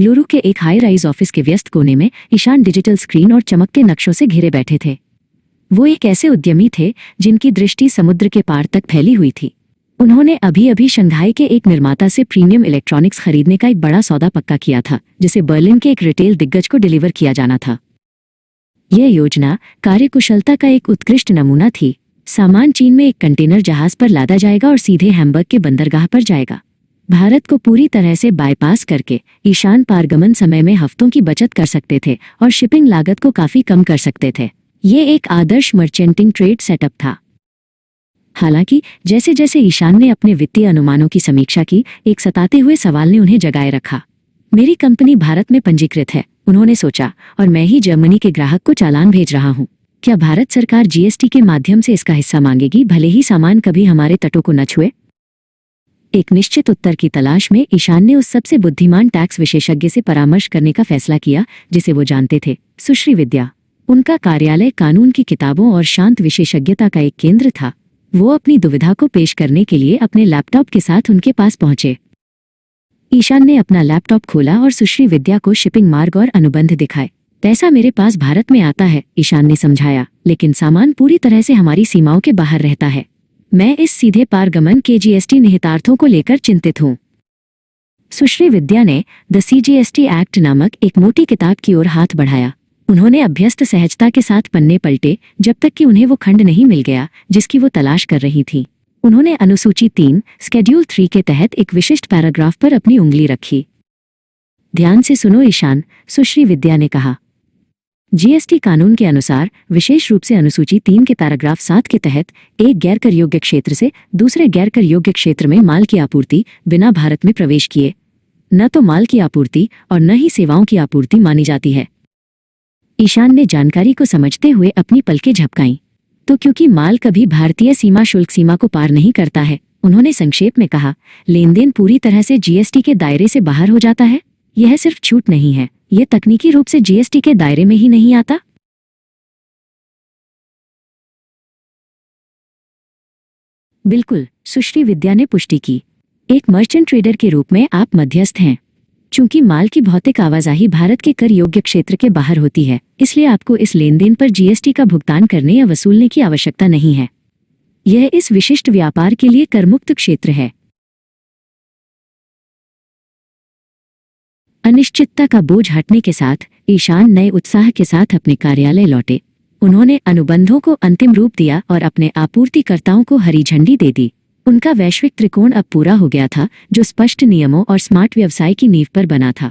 बेंगलुरु के एक high rise office के व्यस्त कोने में ईशान डिजिटल स्क्रीन और चमकते नक्शों से घिरे बैठे थे। वो एक ऐसे उद्यमी थे जिनकी दृष्टि समुद्र के पार तक फैली हुई थी। उन्होंने अभी अभी शंघाई के एक निर्माता से प्रीमियम इलेक्ट्रॉनिक्स खरीदने का एक बड़ा सौदा पक्का किया था, जिसे बर्लिन के एक रिटेल दिग्गज को डिलीवर किया जाना था। यह योजना कार्यकुशलता का एक उत्कृष्ट नमूना थी। सामान चीन में एक कंटेनर जहाज पर लादा जाएगा और सीधे हैम्बर्ग के बंदरगाह पर जाएगा। भारत को पूरी तरह से बाईपास करके ईशान पारगमन समय में हफ्तों की बचत कर सकते थे और शिपिंग लागत को काफी कम कर सकते थे। ये एक आदर्श मर्चेंटिंग ट्रेड सेटअप था। हालांकि जैसे जैसे ईशान ने अपने वित्तीय अनुमानों की समीक्षा की, एक सताते हुए सवाल ने उन्हें जगाए रखा। मेरी कंपनी भारत में पंजीकृत है, उन्होंने सोचा, और मैं ही जर्मनी के ग्राहक को चालान भेज रहा हूँ। क्या भारत सरकार जीएसटी के माध्यम से इसका हिस्सा मांगेगी, भले ही सामान कभी हमारे तटों को न छुए? एक निश्चित उत्तर की तलाश में ईशान ने उस सबसे बुद्धिमान टैक्स विशेषज्ञ से परामर्श करने का फैसला किया जिसे वो जानते थे, सुश्री विद्या। उनका कार्यालय कानून की किताबों और शांत विशेषज्ञता का एक केंद्र था। वो अपनी दुविधा को पेश करने के लिए अपने लैपटॉप के साथ उनके पास पहुंचे। ईशान ने अपना लैपटॉप खोला और सुश्री विद्या को शिपिंग मार्ग और अनुबंध दिखाए। पैसा मेरे पास भारत में आता है, ईशान ने समझाया, लेकिन सामान पूरी तरह से हमारी सीमाओं के बाहर रहता है। मैं इस सीधे पारगमन के जीएसटी निहितार्थों को लेकर चिंतित हूँ। सुश्री विद्या ने द सीजीएसटी एक्ट नामक एक मोटी किताब की ओर हाथ बढ़ाया। उन्होंने अभ्यस्त सहजता के साथ पन्ने पलटे जब तक कि उन्हें वो खंड नहीं मिल गया जिसकी वो तलाश कर रही थी। उन्होंने अनुसूची 3 स्केड्यूल 3 के तहत एक विशिष्ट पैराग्राफ पर अपनी उंगली रखी। ध्यान से सुनो ईशान, सुश्री विद्या ने कहा। जीएसटी कानून के अनुसार, विशेष रूप से अनुसूची 3 के पैराग्राफ 7 के तहत, एक गैर कर योग्य क्षेत्र से दूसरे गैर कर योग्य क्षेत्र में माल की आपूर्ति बिना भारत में प्रवेश किए न तो माल की आपूर्ति और न ही सेवाओं की आपूर्ति मानी जाती है। ईशान ने जानकारी को समझते हुए अपनी पलकें झपकाईं। तो क्योंकि माल कभी भारतीय सीमा शुल्क सीमा को पार नहीं करता है, उन्होंने संक्षेप में कहा, लेन देन पूरी तरह से जीएसटी के दायरे से बाहर हो जाता है। यह सिर्फ छूट नहीं है, यह तकनीकी रूप से जीएसटी के दायरे में ही नहीं आता। बिल्कुल, सुश्री विद्या ने पुष्टि की। एक मर्चेंट ट्रेडर के रूप में आप मध्यस्थ हैं। चूंकि माल की भौतिक आवाजाही भारत के कर योग्य क्षेत्र के बाहर होती है, इसलिए आपको इस लेनदेन पर जीएसटी का भुगतान करने या वसूलने की आवश्यकता नहीं है। यह इस विशिष्ट व्यापार के लिए करमुक्त क्षेत्र है। अनिश्चितता का बोझ हटने के साथ ईशान नए उत्साह के साथ अपने कार्यालय लौटे। उन्होंने अनुबंधों को अंतिम रूप दिया और अपने आपूर्तिकर्ताओं को हरी झंडी दे दी। उनका वैश्विक त्रिकोण अब पूरा हो गया था, जो स्पष्ट नियमों और स्मार्ट व्यवसाय की नींव पर बना था।